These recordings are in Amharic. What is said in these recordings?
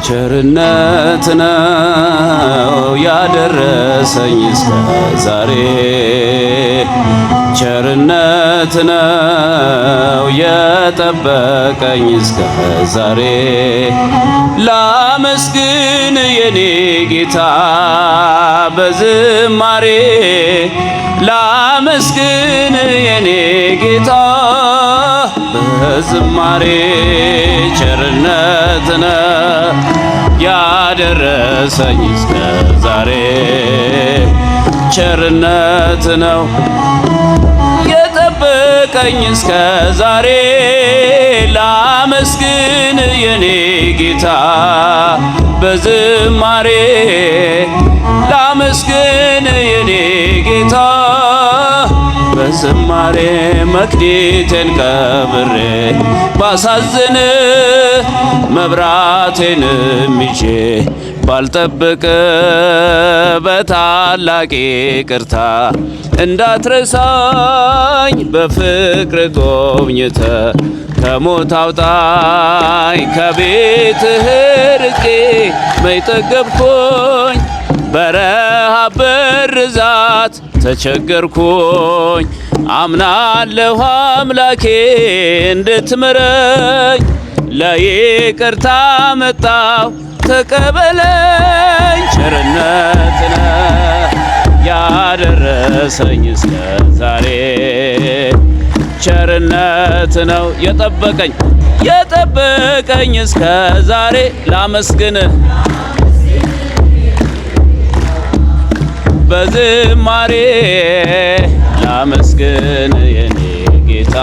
ቸርነት ነው ያደረሰኝ እስከ ዛሬ ቸርነት ነው የጠበቀኝ እስከ ዛሬ ላመስግን የኔ ጌታ በዝማሬ ላመስግን የኔ ጌታ በዝማሬ ቸርነት ነው ያደረሰኝ እስከ ዛሬ ቸርነት ነው የጠበቀኝ እስከ ዛሬ ላመስግን የኔ ጌታ በዝማሬ ላመስግን የኔ ጌታ በዝማሬ መክሊቴን ቀብሬ ባሳዝን መብራቴንም ይዤ ባልጠብቅ በታላቅ ይቅርታ እንዳትረሳኝ በፍቅር ጎብኝተ ከሞት አውጣኝ ከቤትህ ርቄ መይጠገብኩኝ በረሃብ በርዛት ተቸገርኩኝ አምናለሁ አምላኬ እንድትምረኝ ለይቅርታ መጣሁ ተቀበለኝ ቸርነት ነው ያደረሰኝ እስከ ዛሬ ቸርነት ነው የጠበቀኝ እስከ ዛሬ ላመስግን በዝማሬ ላመስግን የኔ ጌታ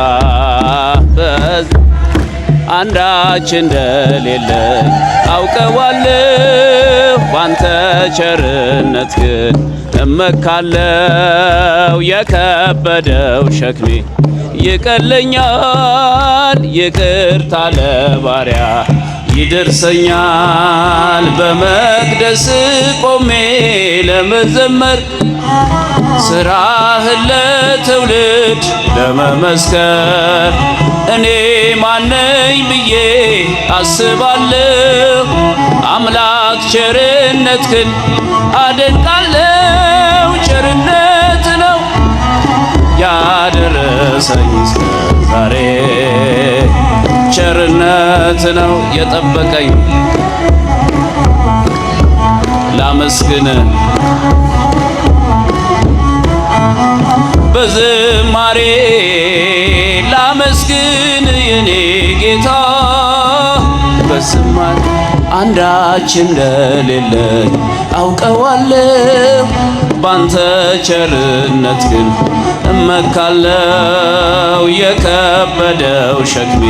አንዳች እንደሌለኝ አውቀዋለሁ ባንተ ቸርነት ግን እመካለሁ የከበደው ሸክሜ ይቀለኛል ይቅርታ ለባሪያ ይደርሰኛል በመቅደስ ቆሜ ለመዘመር ስራህን ለትውልድ ለመመስከር እኔ ማነኝ ብዬ አስባለሁ አምላክ ቸርነትህን አደንቃለሁ ቸርነት ነው ያደረሰኝ እስከ ዛሬ ቸርነት ነው የጠበቀኝ ላመስግን በዝማሬ ላመስግን የኔ ጌታ በዝማሬ አንዳች እንደሌለኝ አውቀዋለሁ ባንተ ቸርነት ግን እመካለሁ የከበደው ሸክሜ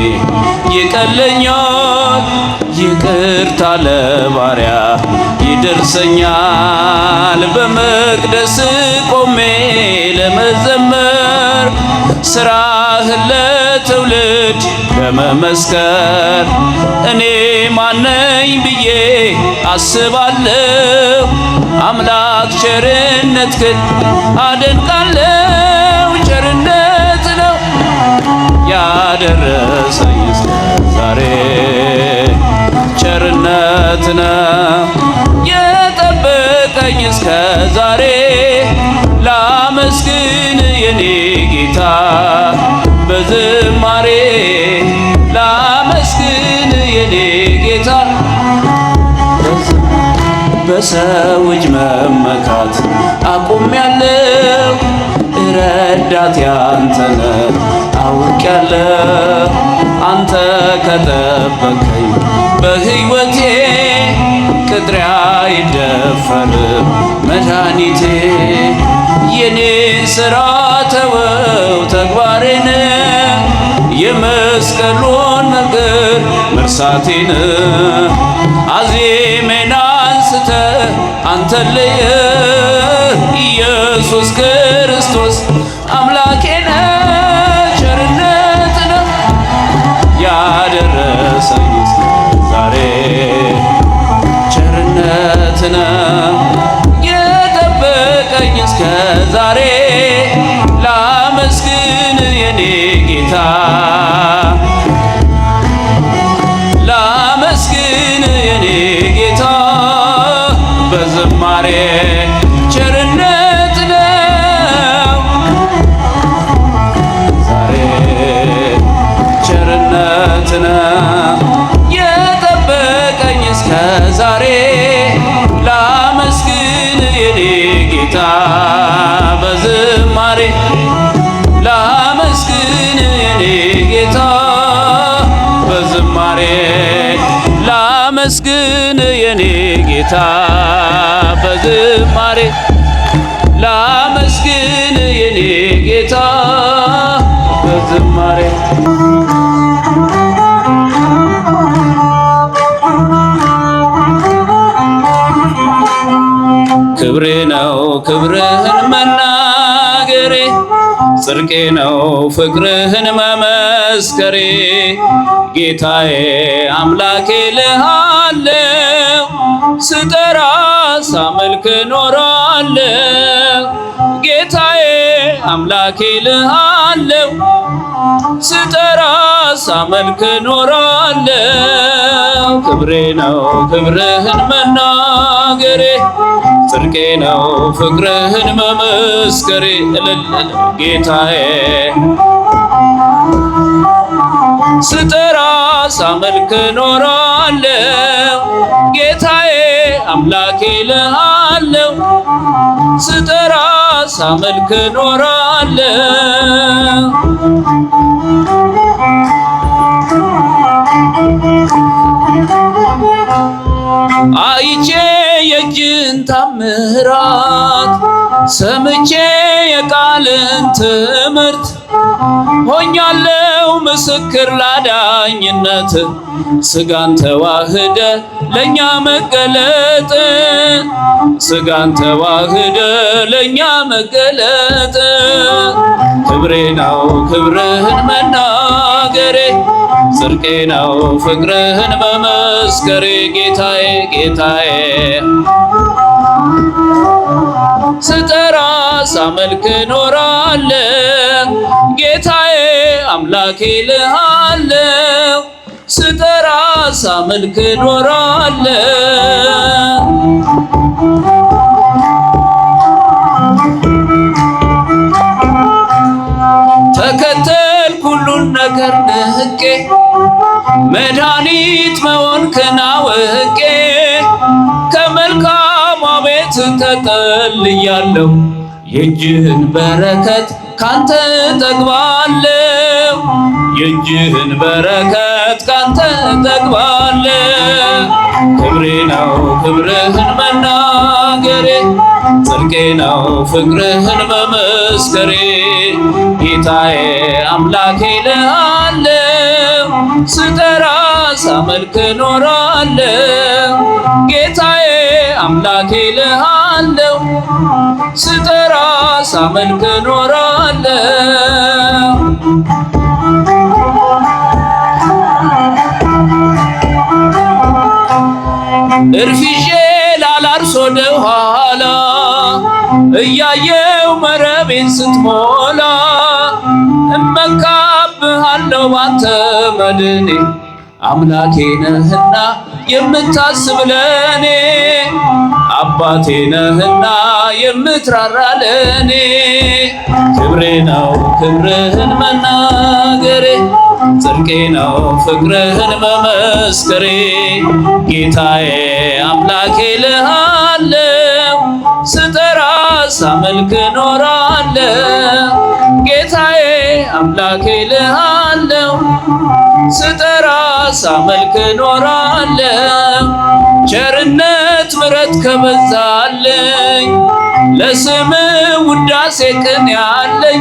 ይቀለኛል ይቅርታ ለባሪያ ይደርሰኛል በመቅደስ ቆሜ ለመዘመር ስራህን ለትውልድ ለመመስከር እኔ ማነኝ ብዬ አስባለሁ አምላክ ቸርነትህን አደንቃለሁ ቸርነት ነው ያደረሰኝ እስከ ዛሬ ቸርነት ነው የጠበቀኝ እስከ ዛሬ ላመስግን የኔ ጌታ በዝማሬ ላመስግን የኔ ጌታ በሰው እጅ መመካት አቁሜያለሁ ረዳቴ አንተ ነህ አውቄያለሁ አንተ ከጠበቀኝ በሕይወቴ ቅጥሬ አይደፈርም መድኃኒቴ የኔን ሥራ ተወው ተግባሬን የመስቀሉን ነገር መርሳቴን አዜሜን አንስተህ አንተን ለየህ ኢየሱስ ክርስቶስ አምላኬ ነህ ቸርነት ነው ያደረሰኝ እስከ ዛሬ ቸርነት ነው የጠበቀኝ እስከ ዛሬ ላመስግን የኔ ጌታ ላመስግን የኔ በዝማሬ ቸርነት ነው ዛሬ ቸርነት ነው የጠበቀኝ እስከ ዛሬ ላመስግን የኔ ጌታ በዝማሬ ላመስግን የኔ ጌታ በዝማሬ ላመስግን የኔ ጌታ በዝማሬ ላመስግን የኔ ጌታ በዝማሬ ክብሬ ነው ክብርህን መናገሬ ጽድቄ ነው ፍቅርህን መመስከሬ ጌታዬ አምላኬ ልሃለው ስጠራ ሳመልክ ኖራለው ጌታዬ አምላኬ ልሃለው ስጠራ ሳመልክ ኖራለው ክብሬ ነው ክብርህን መናገሬ ጽድቄ ነው ፍቅርህን መመስከሬ ጌታዬ ስጠራ ሳመልክ ኖራለው ጌታዬ አምላኬ ልሃለው ስጠራ ሳመልክ ኖራለው አይቼ የእጅን ታምራት ሰምቼ የቃልን ትምህርት ሆኛለው ምስክር ላዳኝነት ስጋን ተዋህደ ለኛ መገለጥ ስጋን ተዋህደ ለኛ መገለጥ ክብሬ ነው ክብርህን መናገሬ ጽድቄ ነው ፍቅርህን መመስከሬ ጌታዬ ጌታዬ ስጠራ ሳመልክ ኖራለው ጌታዬ አምላኬ ልሃለው ስጠራ ሳመልክ ኖራለው ተከተልኩ ሁሉን ነገር ንቄ መድኃኒት መሆንክን አውቄ ከመልካሟ ቤት ተጠልያለሁ የእጅህን በረከት ካንተ እጠግባለሁ የእጅህን በረከት ካንተ እጠግባለሁ ክብሬ ነው ክብርህን መናገሬ ጽድቄ ነው ፍቅርህን መመስከሬ ጌታዬ አምላኬ ልሃለው ስጠራ ሳመልክ ኖራለው ጌታዬ አምላኬ ልሃለው ስጠራ ሳመልክ ኖራለው እርፊዤ ላላርስ ወደ ኋላ እያየው መረቤን ስትሞላ እመካብሃለሁ ባንተ መድኔ አምላኬ ነህና የምታስብ ለኔ አባቴ ነህና የምትራራ ለኔ ክብሬ ነው ክብርህን መናገሬ ጽድቄ ነው ፍቅርህን መመስከሬ ጌታዬ አምላኬ ልሃለው ስጠራ ሳመልክ ኖራለው ጌታዬ አምላኬ ልሃለው ስጠራ ሳመልክ ኖራለው ቸርነት ምሕረት ከበዛልኝ ለስም ውዳሴ ቅን ያለኝ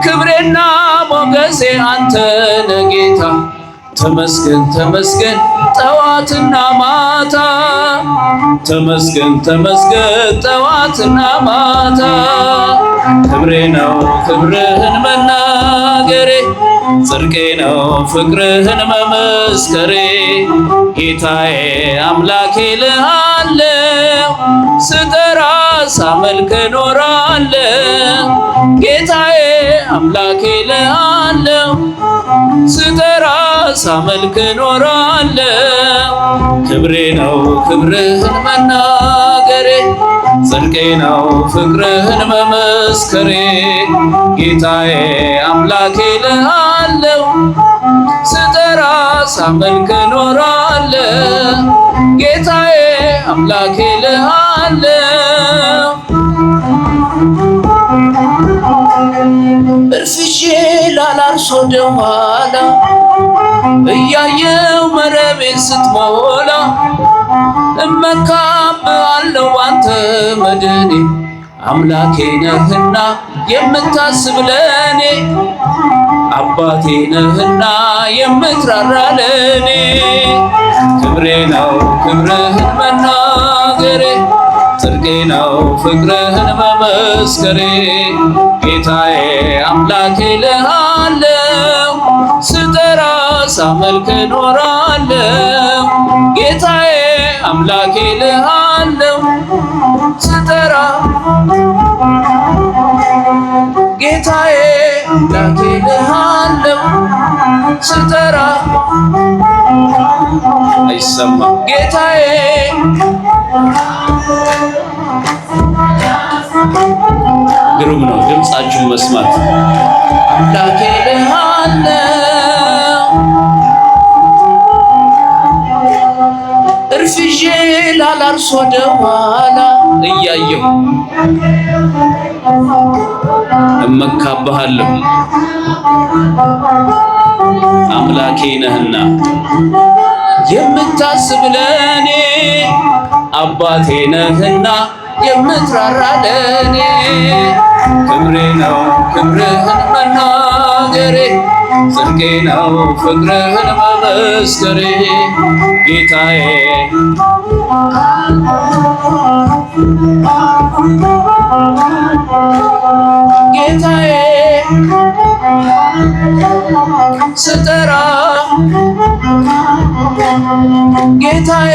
ክብሬና ሞገሴ አንተ ነህ ጌታ ተመስገን ተመስገን ጠዋትና ማታ ተመስገን ተመስገን ጠዋትና ማታ ክብሬ ነው ክብርህን መናገሬ ጽድቄ ነው ፍቅርህን መመስከሬ ጌታዬ አምላኬ ልሃለው ስጠራ ሳመልክ ኖራለው ጌታዬ አምላኬ ልሃለው ስጠራ ሳመልክ ኖራለሁ። ክብሬ ነው ክብርህን መናገሬ፣ ጽድቄ ነው ፍቅርህን መመስከሬ። ጌታዬ አምላኬ እልሃለሁ፣ ስጠራ ሳመልክ ኖራለሁ። ጌታዬ አምላኬ እልሃለሁ። እርፍሼ ላላርስ ወደ ኋላ እያየው መረቤን ስትሞላ፣ እመካብሃለሁ አንተ መድኔ፣ አምላኬ ነህና የምታስብ ለኔ፣ አባቴ ነህና የምትራራ ለኔ። ክብሬ ነው ክብርህን መናገሬ፣ ጽድቄ ነው ፍቅርህን መመስከሬ። ጌታዬ አምላኬ እልሃለሁ፣ ስጠራ ሳመልክ ኖራለሁ። ጌታዬ አምላኬ እልሃለሁ፣ ስጠራ ጌታዬ አምላኬ እልሃለሁ፣ ስጠራ አይሰማም ጌታዬ ግሩም ነው ድምፃችሁን መስማት። አምላኬ እልሃለሁ፣ እርፍዤ ላላርስ ወደ ኋላ እያየሁ እመካብሃለሁ፣ አምላኬ ነህና የምታስብ ለኔ፣ አባቴ ነህና የምትራራ ለኔ። ክብሬ ነው ክብርህን መናገሬ፣ ጽድቄ ነው ፍቅርህን መመስከሬ። ጌታዬ ጌታዬ ስጠራ ጌታዬ